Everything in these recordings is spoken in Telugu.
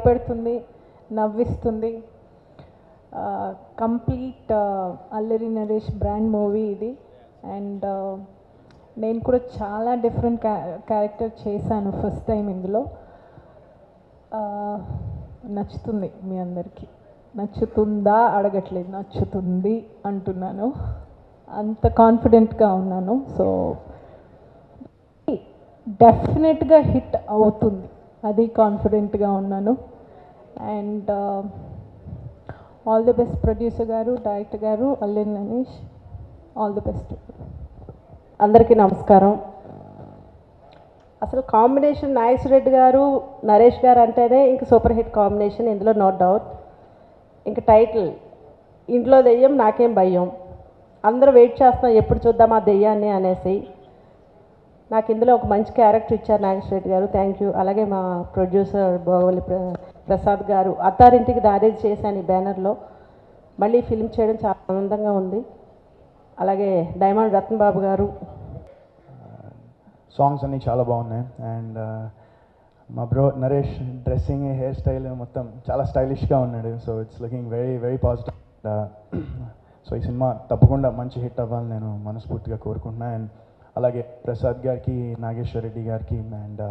భయపెడుతుంది, నవ్విస్తుంది. Complete Allari Naresh brand movie ఇది. అండ్ నేను కూడా చాలా డిఫరెంట్ క్యారెక్టర్ చేశాను ఫస్ట్ టైం ఇందులో. నచ్చుతుంది మీ అందరికీ. నచ్చుతుందా అడగట్లేదు, నచ్చుతుంది అంటున్నాను. అంత కాన్ఫిడెంట్గా ఉన్నాను. సో డెఫినెట్గా హిట్ అవుతుంది, అది కాన్ఫిడెంట్గా ఉన్నాను. And all the best producer గారు, డైరెక్టర్ గారు, Allari Naresh, all the best. అందరికీ నమస్కారం. అసలు కాంబినేషన్ నాగేశ్వరరెడ్డి గారు, నరేష్ గారు అంటేనే ఇంక సూపర్ హిట్ కాంబినేషన్, ఇందులో నో డౌట్. ఇంక టైటిల్ ఇంట్లో దెయ్యం నాకేం భయం, అందరూ వెయిట్ చేస్తున్నాం ఎప్పుడు చూద్దాం ఆ దెయ్యాన్ని అనేసి. నాకు ఇందులో ఒక మంచి క్యారెక్టర్ ఇచ్చారు నాగేశ్వరరెడ్డి గారు, థ్యాంక్ యూ. అలాగే మా ప్రొడ్యూసర్ భోగవల్లి ప్రసాద్ గారు, అత్తారింటికి దారేది చేశాను ఈ బ్యానర్లో. మళ్ళీ ఫిల్మ్ చేయడం చాలా ఆనందంగా ఉంది. అలాగే డైమండ్ రత్న బాబు గారు. సాంగ్స్ అన్నీ చాలా బాగున్నాయి. అండ్ మా bro Naresh dressing, hair style మొత్తం చాలా స్టైలిష్గా ఉన్నాడు. So it's looking very very positive. So ఈ సినిమా తప్పకుండా మంచి హిట్ అవ్వాలని నేను మనస్ఫూర్తిగా కోరుకుంటున్నాను. అండ్ అలాగే ప్రసాద్ గారికి, నాగేశ్వరరెడ్డి గారికి అండ్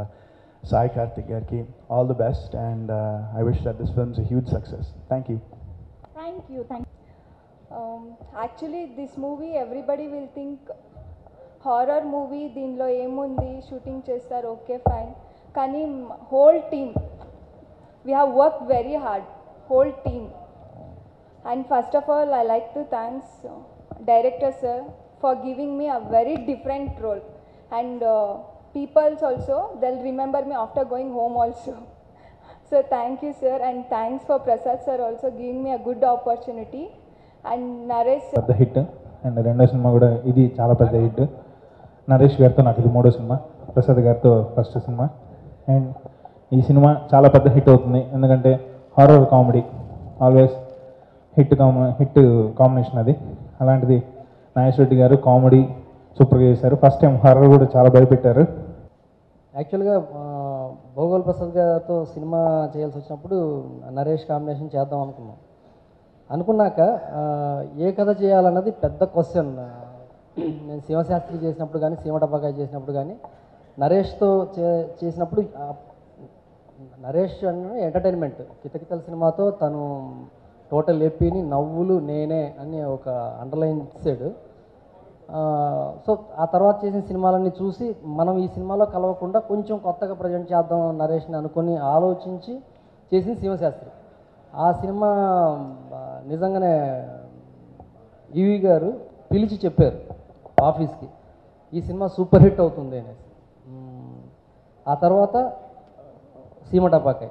సాయి కార్తిక్ గారికి all the best. And I wish that this film is a huge success. Thank you. Thank you. Actually, this movie everybody will think horror movie. దీనిలో ఏముంది, షూటింగ్ చేస్తారు, ఓకే ఫైన్. కానీ whole team, we have worked very hard, whole team. And first of all, I like to thanks director sir for giving me a very different role. And peoples also, they'll remember me after going home also. So thank you sir, and thanks for Prasad sir also giving me a good opportunity. And Naresh పెద్ద హిట్. అండ్ రెండో సినిమా కూడా ఇది చాలా పెద్ద హిట్. నరేష్ గారితో నాకు ఇది మూడో సినిమా, ప్రసాద్ గారితో ఫస్ట్ సినిమా. అండ్ ఈ సినిమా చాలా పెద్ద హిట్ అవుతుంది, ఎందుకంటే horror comedy always hit combination అది. అలాంటిది నాగేశ్వరరెడ్డి గారు కామెడీ సూపర్గా చేశారు. ఫస్ట్ టైం హారర్ కూడా చాలా భయపెట్టారు. యాక్చువల్గా భోగోల్ ప్రసాద్ గారితో సినిమా చేయాల్సి వచ్చినప్పుడు నరేష్ కాంబినేషన్ చేద్దాం అనుకున్నాక ఏ కథ చేయాలన్నది పెద్ద క్వశ్చన్. నేను శివశాస్త్రి చేసినప్పుడు కానీ, సీమటపాకాయ చేసినప్పుడు కానీ, నరేష్తో చేసినప్పుడు నరేష్ అన్న ఎంటర్టైన్మెంట్, కితకితల సినిమాతో తను టోటల్ ఏపీని నవ్వులు నేనే అని ఒక అండర్లైన్ ఇచ్చాడు. సో ఆ తర్వాత చేసిన సినిమాలన్నీ చూసి మనం ఈ సినిమాలో కలవకుండా కొంచెం కొత్తగా ప్రజెంట్ చేద్దాం నరేష్ని అనుకొని ఆలోచించి చేసింది శివశాస్త్రి. ఆ సినిమా నిజంగానే ఈవి గారు పిలిచి చెప్పారు ఆఫీస్కి, ఈ సినిమా సూపర్ హిట్ అవుతుంది అనేసి. ఆ తర్వాత సీమటపాకాయ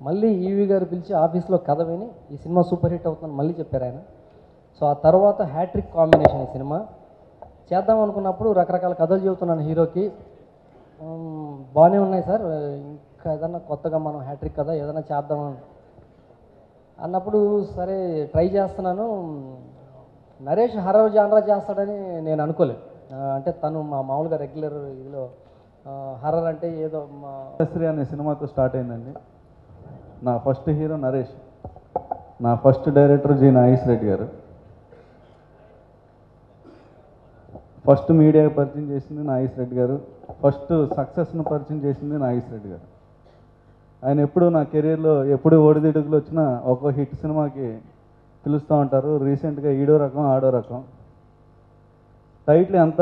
మళ్ళీ ఈవి గారు పిలిచి ఆఫీస్లో కథ విని ఈ సినిమా సూపర్ హిట్ అవుతుందని మళ్ళీ చెప్పారు ఆయన. సో ఆ తర్వాత హ్యాట్రిక్ కాంబినేషన్ ఈ సినిమా చేద్దాం అనుకున్నప్పుడు రకరకాల కథలు చెబుతున్నాను హీరోకి. బాగానే ఉన్నాయి సార్, ఇంకా ఏదన్నా కొత్తగా మనం హ్యాట్రిక్ కథ ఏదైనా చేద్దాం అన్నప్పుడు సరే ట్రై చేస్తున్నాను. నరేష్ హర్రర్ జానరా చేస్తాడని నేను అనుకోలేదు. అంటే తను మామూలుగా రెగ్యులర్ ఇదిలో హర్రర్ అంటే ఏదో శ్రీ అనే సినిమాతో స్టార్ట్ అయిందండి. నా ఫస్ట్ హీరో నరేష్, నా ఫస్ట్ డైరెక్టర్ జి నాగేశ్వరరెడ్డి గారు, ఫస్ట్ మీడియా పరిచయం చేసింది నాగేశ్వరరెడ్డి గారు, ఫస్ట్ సక్సెస్ను పరిచయం చేసింది నాగేశ్వరరెడ్డి గారు. ఆయన ఎప్పుడు నా కెరీర్లో ఎప్పుడు ఒడిదిడుగులు వచ్చినా ఒక్కో హిట్ సినిమాకి పిలుస్తూ ఉంటారు. రీసెంట్గా ఈడో రకం ఆడో రకం టైటిల్ ఎంత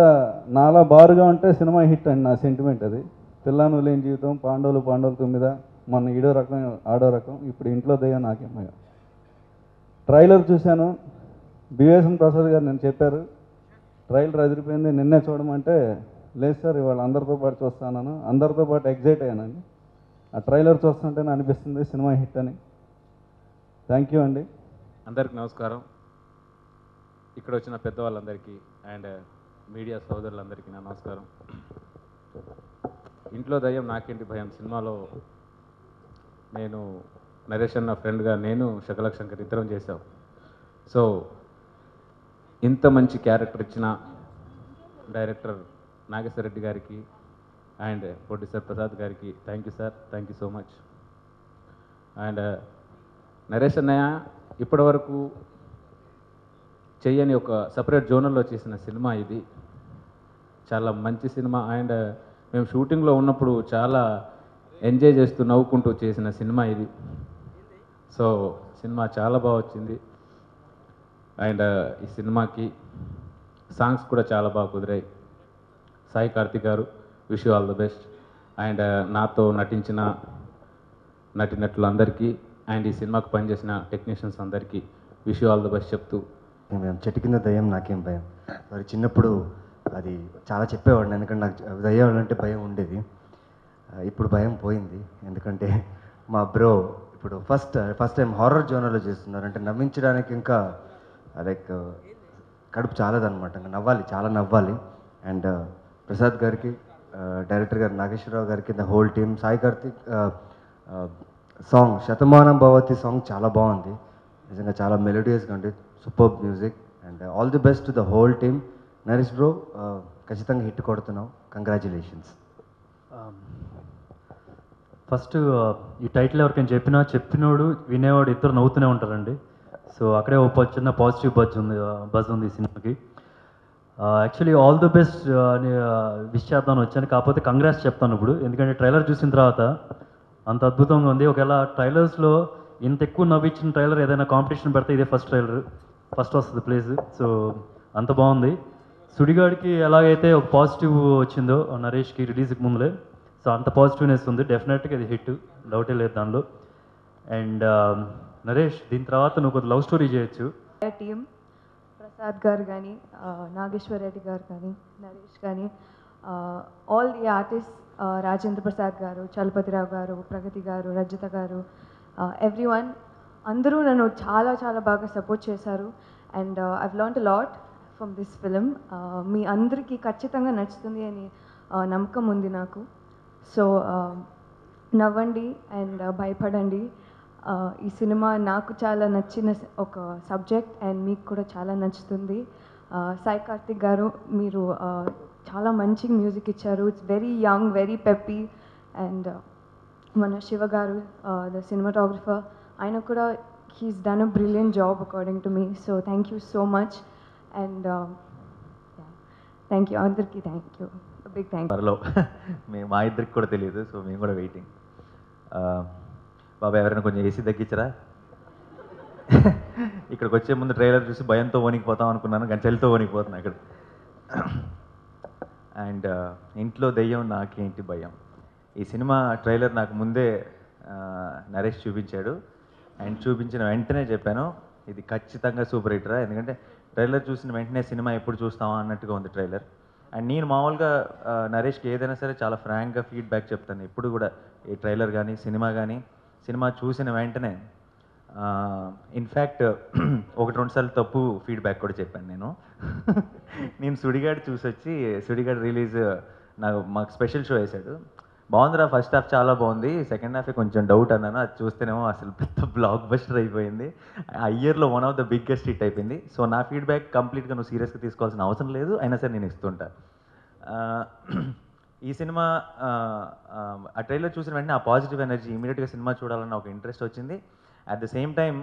నాలా బారుగా ఉంటే సినిమా హిట్ అండి, నా సెంటిమెంట్ అది. పిల్లాను లేని జీవితం, పాండవులు 9, మొన్న ఈడో రకం ఆడో రకం, ఇప్పుడు ఇంట్లో దయ్యం నాకేమయ్యా. ట్రైలర్ చూశాను, బివేసన్ ప్రసాద్ గారు నేను చెప్పారు ట్రైలర్ అదిరిపోయింది, నిన్నే చూడమంటే లేదు సార్ ఇవాళ అందరితో పాటు చూస్తాను, అందరితో పాటు ఎగ్జైట్ అయ్యానండి. ఆ ట్రైలర్ చూస్తుంటేనే అనిపిస్తుంది సినిమా హిట్ అని. థ్యాంక్ యూ అండి. అందరికి నమస్కారం. ఇక్కడ వచ్చిన పెద్దవాళ్ళందరికీ అండ్ మీడియా సోదరులందరికీ నా నమస్కారం. ఇంట్లో దయ్యం నాకేంటి భయం సినిమాలో నేను నరేష్ అన్న ఫ్రెండ్గా నేను శకలక్ శంకర్ ఇద్దరం చేశాం. సో ఇంత మంచి క్యారెక్టర్ ఇచ్చిన డైరెక్టర్ నాగేశ్వరరెడ్డి గారికి అండ్ ప్రొడ్యూసర్ ప్రసాద్ గారికి thank you sir, thank you so much. And Naresh అన్నయ్య ఇప్పటివరకు చెయ్యని ఒక సపరేట్ జోనర్లో చేసిన సినిమా ఇది. చాలా మంచి సినిమా. అండ్ మేము షూటింగ్లో ఉన్నప్పుడు చాలా ఎంజాయ్ చేస్తూ నవ్వుకుంటూ చేసిన సినిమా ఇది. సో సినిమా చాలా బాగా వచ్చింది. అండ్ ఈ సినిమాకి సాంగ్స్ కూడా చాలా బాగా కుదిరాయి. సాయి కార్తిక్ గారు, wish you all the best. And నాతో నటించిన నటినటులందరికీ అండ్ ఈ సినిమాకు పనిచేసిన టెక్నీషియన్స్ అందరికీ wish you all the best చెప్తూ, మేము చెట్టు కింద దయ్యం నాకేం భయం. మరి చిన్నప్పుడు అది చాలా చెప్పేవాడిని, ఎందుకంటే నాకు దయ్యాలంటే భయం ఉండేది. ఇప్పుడు భయం పోయింది, ఎందుకంటే మా బ్రో ఇప్పుడు ఫస్ట్ టైం హారర్ జోనర్లో చేస్తున్నారు. అంటే నవ్వించడానికి ఇంకా లైక్ కడుపు చాలదనమాట, ఇంకా నవ్వాలి, చాలా నవ్వాలి. అండ్ ప్రసాద్ గారికి, డైరెక్టర్ గారు నాగేశ్వరరావు గారికి, the whole team, Sai Karthik song Shatamanam Bhavati song చాలా బాగుంది, నిజంగా చాలా మెలోడియస్గా ఉంది, super music. And all the best to the whole team. Naresh bro ఖచ్చితంగా హిట్ కొడుతున్నావు, కంగ్రాచులేషన్స్. ఫస్ట్ ఈ టైటిల్ ఎవరికైనా చెప్పినోడు వినేవాడు ఇద్దరు నవ్వుతూనే ఉంటారండి. సో అక్కడే ఒక చిన్న పాజిటివ్ బజ్ ఉంది ఈ సినిమాకి. యాక్చువల్లీ ఆల్ ది బెస్ట్ అని విష్ చేద్దామని వచ్చాను, కాకపోతే కంగ్రాట్స్ చెప్తాను ఇప్పుడు, ఎందుకంటే ట్రైలర్ చూసిన తర్వాత అంత అద్భుతంగా ఉంది. ఒకవేళ ట్రైలర్స్లో ఇంత ఎక్కువ నవ్వించిన ట్రైలర్ ఏదైనా కాంపిటీషన్ పెడితే ఇదే ఫస్ట్ వస్తుంది ప్లేస్. సో అంత బాగుంది. సుడిగాడికి ఎలాగైతే ఒక పాజిటివ్ వచ్చిందో నరేష్కి రిలీజ్కి ముందులే, సో అంత పాజిటివ్నెస్ ఉంది. డెఫినెట్గా ఇది హిట్, డౌటే లేదు దానిలో. అండ్ నరేష్, దీని తర్వాత నువ్వు కొద్ది లవ్ స్టోరీ చేయొచ్చు. టీమ్ ప్రసాద్ గారు కానీ, నాగేశ్వర రెడ్డి గారు కానీ, నరేష్ కానీ, all the artist, Rajendra Prasad గారు, చలపతిరావు గారు, ప్రగతి గారు, రజిత గారు, ఎవ్రీ వన్, అందరూ నన్ను చాలా చాలా బాగా సపోర్ట్ చేశారు. And I've learned a lot from this film. మీ అందరికీ ఖచ్చితంగా నచ్చుతుంది అని నమ్మకం ఉంది నాకు. సో నవ్వండి అండ్ భయపడండి. ఈ సినిమా నాకు చాలా నచ్చిన ఒక సబ్జెక్ట్ అండ్ మీకు కూడా చాలా నచ్చుతుంది. సాయి కార్తిక్ గారు, మీరు చాలా మంచి మ్యూజిక్ ఇచ్చారు. It's very young, very peppy. And మన శివ గారు, ద సినిమాటోగ్రఫర్, ఆయన కూడా he's done a brilliant job according to me. So thank you so much. And thank you అందరికీ, thank you, big thank you. త్వరలో మా ఇద్దరికి కూడా తెలియదు, సో మేము కూడా వెయిటింగ్. బాబా ఎవరైనా కొంచెం ఏసీ తగ్గించరా? ఇక్కడికి వచ్చే ముందు ట్రైలర్ చూసి భయంతో వణికిపోతాం అనుకున్నాను, కానీ చలితో వణికిపోతున్నా ఇక్కడ. అండ్ ఇంట్లో దెయ్యం నాకేంటి భయం. ఈ సినిమా ట్రైలర్ నాకు ముందే నరేష్ చూపించాడు. అండ్ చూపించిన వెంటనే చెప్పాను, ఇది ఖచ్చితంగా సూపర్ హిట్ రా, ఎందుకంటే ట్రైలర్ చూసిన వెంటనే సినిమా ఎప్పుడు చూస్తావా అన్నట్టుగా ఉంది ట్రైలర్. అండ్ నేను మామూలుగా నరేష్కి ఏదైనా సరే చాలా ఫ్రాంక్గా ఫీడ్బ్యాక్ చెప్తాను ఎప్పుడు కూడా, ఈ ట్రైలర్ కానీ సినిమా కానీ. సినిమా చూసిన వెంటనే ఇన్ఫ్యాక్ట్ 1-2 సార్లు తప్పు ఫీడ్బ్యాక్ కూడా చెప్పాను నేను సుడిగాడు చూసి వచ్చి, సుడిగాడు రిలీజ్ మాకు స్పెషల్ షో వేశాడు. బాగుందిరా, ఫస్ట్ హాఫ్ చాలా బాగుంది, సెకండ్ హాఫే కొంచెం డౌట్ అన్నాను. అది చూస్తేనేమో అసలు పెద్ద బ్లాక్ బస్టర్ అయిపోయింది, ఆ ఇయర్లో one of the biggest hit అయిపోయింది. సో నా ఫీడ్బ్యాక్ కంప్లీట్గా నువ్వు సీరియస్గా తీసుకోవాల్సిన అవసరం లేదు, అయినా సరే నేను ఇస్తుంటా. ఈ సినిమా ఆ ట్రైలర్ చూసిన వెంటనే ఆ పాజిటివ్ ఎనర్జీ, ఇమీడియట్గా సినిమా చూడాలన్న ఒక ఇంట్రెస్ట్ వచ్చింది. అట్ ద సేమ్ టైం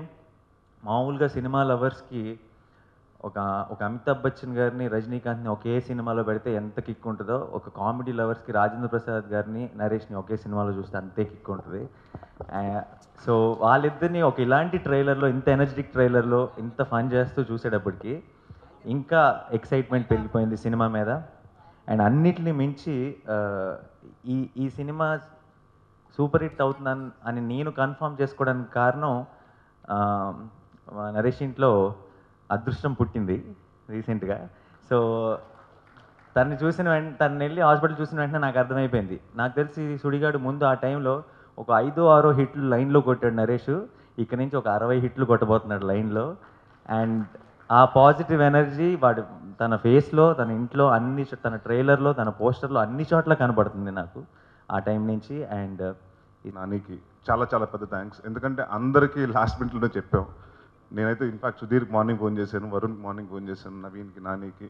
మామూలుగా సినిమా లవర్స్కి ఒక అమితాబ్ బచ్చన్ గారిని, రజనీకాంత్ని ఒకే సినిమాలో పెడితే ఎంత కిక్ ఉంటుందో, ఒక కామెడీ లవర్స్కి రాజేంద్ర ప్రసాద్ గారిని, నరేష్ని ఒకే సినిమాలో చూస్తే అంతే కిక్ ఉంటుంది. సో వాళ్ళిద్దరిని ఒక ఇలాంటి ట్రైలర్లో, ఇంత ఎనర్జెటిక్ ట్రైలర్లో ఇంత ఫన్ చేస్తూ చూసేటప్పటికి ఇంకా ఎక్సైట్మెంట్ పెరిగిపోయింది సినిమా మీద. అండ్ అన్నిటిని మించి ఈ సినిమా సూపర్ హిట్ అవుతుందని అని నేను కన్ఫర్మ్ చేసుకోవడానికి కారణం, నరేష్ ఇంట్లో అదృష్టం పుట్టింది రీసెంట్గా. సో తను వెళ్ళి హాస్పిటల్ చూసిన వెంటనే నాకు అర్థమైపోయింది. నాకు తెలిసి సుడిగాడు ముందు ఆ టైంలో ఒక 5-6 హిట్లు లైన్లో కొట్టాడు నరేష్, ఇక్కడ నుంచి ఒక 60 హిట్లు కొట్టబోతున్నాడు లైన్లో. అండ్ ఆ పాజిటివ్ ఎనర్జీ వాడు తన ఫేస్లో, తన ఇంట్లో, తన ట్రైలర్లో, తన పోస్టర్లో అన్ని చోట్ల కనబడుతుంది నాకు ఆ టైం నుంచి. అండ్ నానికి చాలా చాలా పెద్ద థ్యాంక్స్, ఎందుకంటే అందరికీ లాస్ట్ మినిట్లోనే చెప్పాం. నేనైతే ఇన్ఫాక్ట్ సుధీర్కి మార్నింగ్ ఫోన్ చేశాను, వరుణ్కి మార్నింగ్ ఫోన్ చేశాను, నవీన్కి, నానికి,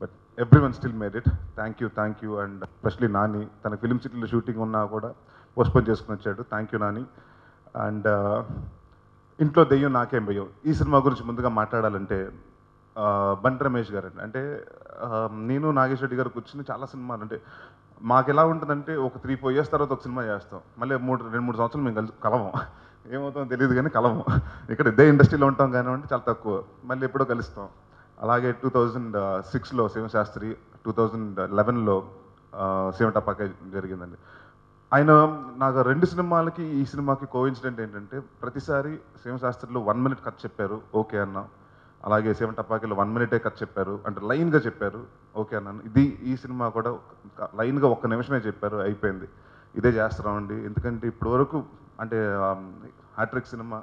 but every one still made it. Thank you. And especially Nani, తన ఫిలిం సిటీలో షూటింగ్ ఉన్నా కూడా పోస్ట్పోన్ చేసుకుని వచ్చాడు. Thank you Nani. అండ్ ఇంట్లో దెయ్యం నాకేం భయం. ఈ సినిమా గురించి ముందుగా మాట్లాడాలంటే బండి రమేష్ గారు అండి. అంటే నేను నాగేష్ రెడ్డి గారు కూర్చుని చాలా సినిమాలు, అంటే మాకు ఎలా ఉంటుందంటే ఒక 3-4 years తర్వాత ఒక సినిమా చేస్తాం, మళ్ళీ 2-3 సంవత్సరాలు మేము కలవం, ఏమవుతామో తెలియదు కానీ కలవం. ఇక్కడ ఇదే ఇండస్ట్రీలో ఉంటాం కానివ్వండి, చాలా తక్కువ, మళ్ళీ ఎప్పుడో కలుస్తాం. అలాగే 2006లో శివశాస్త్రి, 2011లో శివటపాక జరిగిందండి. ఆయన నాకు 2 సినిమాలకి ఈ సినిమాకి కోఇన్సిడెంట్ ఏంటంటే, ప్రతిసారి శివశాస్త్రిలో 1 minute కథ చెప్పారు, ఓకే అన్నా. అలాగే శివటపాకలో 1 minute కథ చెప్పారు, అంటే లైన్గా చెప్పారు, ఓకే అన్నాను. ఈ సినిమా కూడా లైన్గా 1 నిమిషమే చెప్పారు, అయిపోయింది. ఇదే చేస్తున్నామండి. ఎందుకంటే ఇప్పటి వరకు అంటే హ్యాట్రిక్ సినిమా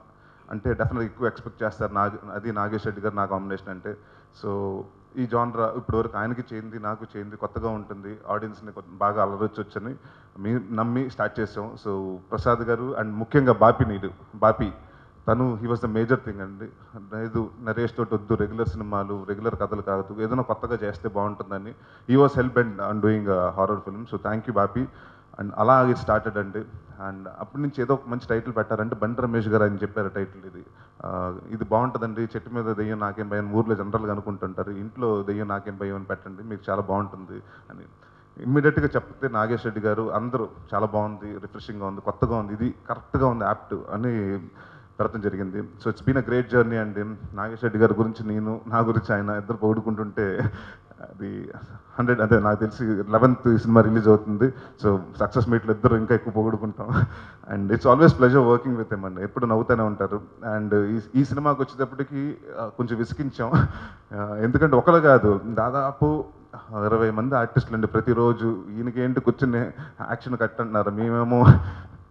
అంటే డెఫినెట్గా ఎక్కువ ఎక్స్పెక్ట్ చేస్తారు. అది నాగేష్ రెడ్డి గారు నా కాంబినేషన్ అంటే. సో ఈ జానరా ఇప్పటివరకు ఆయనకి చేయింది, నాకు చేయింది, కొత్తగా ఉంటుంది, ఆడియన్స్ని బాగా అలరొచ్చని నమ్మి స్టార్ట్ చేసాం. సో ప్రసాద్ గారు అండ్ ముఖ్యంగా బాపి తను he was the major thing అండి. లేదు నరేష్ తోటి వద్దు, రెగ్యులర్ సినిమాలు, రెగ్యులర్ కథలు కాదు, ఏదైనా కొత్తగా చేస్తే బాగుంటుందని he was help and doing horror film. So thank you Bapi. And అలా ఇది స్టార్టెడ్ అండి. అండ్ అప్పటి నుంచి ఏదో ఒక మంచి టైటిల్ పెట్టారంటే బండి రమేష్ గారు ఆయన చెప్పారు టైటిల్ ఇది బాగుంటుందండి, చెట్టు మీద దెయ్యం నాకేం భయం, ఊర్లో జనరల్గా అనుకుంటుంటారు, ఇంట్లో దెయ్యం నాకేం భయం అని పెట్టండి, మీకు చాలా బాగుంటుంది అని ఇమ్మీడియట్గా చెప్తే నాగేష్ రెడ్డి గారు అందరూ చాలా బాగుంది, రిఫ్రెషింగ్గా ఉంది, కొత్తగా ఉంది, ఇది కరెక్ట్గా ఉంది, యాప్ట్ అని పెడతం జరిగింది. So it's been a great journey అండి. నాగేష్ రెడ్డి గారి గురించి నేను, నా గురించి ఆయన ఇద్దరు పొగుడుకుంటుంటే అది 100, అదే నాకు తెలిసి 11th సినిమా రిలీజ్ అవుతుంది. సో సక్సెస్ మీట్లో ఇద్దరు ఇంకా ఎక్కువ పొగుడుకుంటాం. And it's always pleasure working with him అండి. ఎప్పుడు నవ్వుతూనే ఉంటారు. అండ్ ఈ సినిమాకి వచ్చేటప్పటికి కొంచెం విసిగించాం. ఎందుకంటే ఒకరు కాదు, దాదాపు 20 మంది ఆర్టిస్టులు అండి ప్రతిరోజు. ఈయనకేంటి కూర్చుని యాక్షన్ కట్ అంటున్నారు, మేమేమో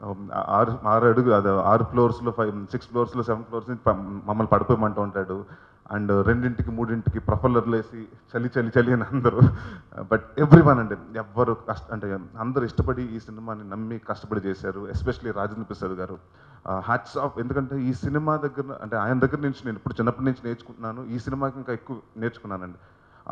6 ఫ్లోర్స్లో 6 ఫ్లోర్స్లో 7 ఫ్లోర్స్ నుంచి మమ్మల్ని పడిపోయమంటూ ఉంటాడు. అండ్ 2ంటికి 3ంటికి ప్రొఫెల్లర్లు వేసి చలి అని అందరూ. బట్ ఎవ్రీవన్ అండి, ఎవ్వరు అంటే అందరూ ఇష్టపడి ఈ సినిమాని నమ్మి కష్టపడి చేశారు. ఎస్పెషలీ రాజేంద్ర ప్రసాద్ గారు హ్యాట్స్ ఆఫ్. ఎందుకంటే ఈ సినిమా దగ్గర, అంటే ఆయన దగ్గర నుంచి నేను ఇప్పుడు చిన్నప్పటి నుంచి నేర్చుకుంటున్నాను, ఈ సినిమాకి ఇంకా ఎక్కువ నేర్చుకున్నానండి.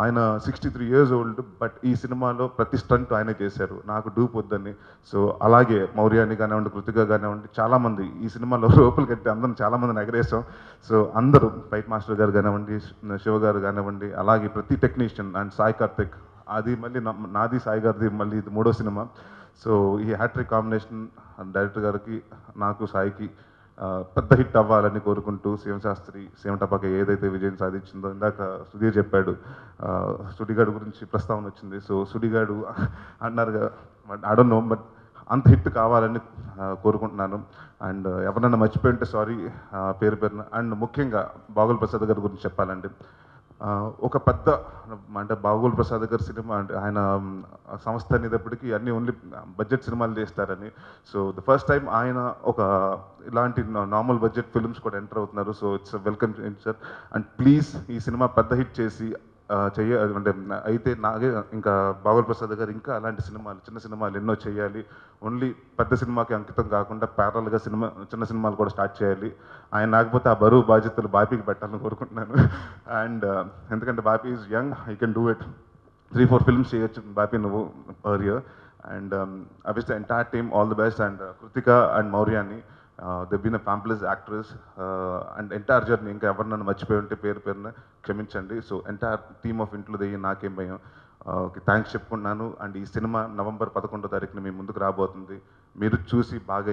ఆయన 63 years old, బట్ ఈ సినిమాలో ప్రతి స్టంట్ ఆయనే చేశారు, నాకు డూప్ వద్దని. సో అలాగే మౌర్యాని కానివ్వండి, కృతిక కానివ్వండి, చాలామంది ఈ సినిమాలో రూపులు కట్టి అందరం చాలామందిని ఎగరేసాం. సో అందరూ ఫైట్ మాస్టర్ గారు కానివ్వండి, శివ గారు కానివ్వండి, అలాగే ప్రతి టెక్నీషియన్ అండ్ సాయి కార్తిక్, అది మళ్ళీ నాది సాయి గారిది మళ్ళీ ఇది 3వ సినిమా. సో ఈ హ్యాట్రిక్ కాంబినేషన్ డైరెక్టర్ గారికి, నాకు, సాయికి పెద్ద హిట్ అవ్వాలని కోరుకుంటూ, శివశాస్త్రి శివటపాక ఏదైతే విజయం సాధించిందో, ఇందాక సుధీర్ చెప్పాడు, సుడిగాడు గురించి ప్రస్తావన వచ్చింది. సో సుడిగాడు అన్నారు, ఐ డోంట్ నో, బట్ అంత హిట్ కావాలని కోరుకుంటున్నాను. అండ్ ఎవరన్నా మర్చిపోయి ఉంటే సారీ పేరున. అండ్ ముఖ్యంగా బాగోల్ ప్రసాద్ గారి గురించి చెప్పాలండి. ఒక పెద్ద, అంటే బాగోల్ ప్రసాద్ గారి సినిమా, అంటే ఆయన సంస్థ అనేటప్పటికీ అన్నీ ఓన్లీ బడ్జెట్ సినిమాలు చేస్తారని. సో ద ఫస్ట్ టైం ఆయన ఒక ఇలాంటి నార్మల్ బడ్జెట్ ఫిల్మ్స్ కూడా ఎంటర్ అవుతున్నారు. So it's welcome sir. And please ఈ సినిమా పెద్ద హిట్ చేసి అంటే అయితే నాగే ఇంకా బాగోల్ ప్రసాద్ గారు ఇంకా అలాంటి సినిమాలు, చిన్న సినిమాలు ఎన్నో చేయాలి. ఓన్లీ పెద్ద సినిమాకి అంకితం కాకుండా ప్యారల్గా చిన్న సినిమాలు కూడా స్టార్ట్ చేయాలి. ఆయన లేకపోతే ఆ బరువు బాధ్యతలు బాపీకి పెట్టాలని కోరుకుంటున్నాను. అండ్ ఎందుకంటే Bapi is young, I can do it. 3-4 films చేయొచ్చు బాపీ నువ్వు per year. And I wish the entire team all the best. And Krittika and మౌర్యాని, they've been a fabulous actress, and entire journey ఇంకా ఎవరు నన్ను మర్చిపోయి ఉంటే పేరున క్షమించండి. సో ఎంటైర్ టీమ్ ఆఫ్ ఇంట్లో దెయ్యం నాకేం భయం థ్యాంక్స్ చెప్పుకున్నాను. అండ్ ఈ సినిమా November 11వ తారీఖున మీ ముందుకు రాబోతుంది. మీరు చూసి బాగా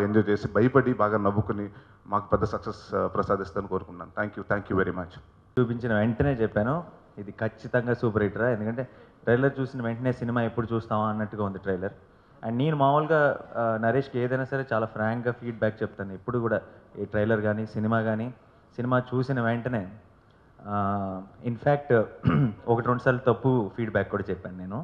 ఎంజాయ్ చేసి భయపడి బాగా నవ్వుకుని మాకు పెద్ద సక్సెస్ ప్రసాదిస్తాను కోరుకున్నాను. Thank you very much. చూపించిన వెంటనే చెప్పాను, ఇది ఖచ్చితంగా సూపర్ హిట్రా. ఎందుకంటే ట్రైలర్ చూసిన వెంటనే సినిమా ఎప్పుడు చూస్తామా అన్నట్టుగా ఉంది ట్రైలర్. అండ్ నేను మామూలుగా నరేష్కి ఏదైనా సరే చాలా ఫ్రాంక్గా ఫీడ్బ్యాక్ చెప్తాను ఎప్పుడు కూడా, ఈ ట్రైలర్ కానీ సినిమా చూసిన వెంటనే. ఇన్ఫ్యాక్ట్ 1-2 సార్లు తప్పు ఫీడ్బ్యాక్ కూడా చెప్పాను నేను.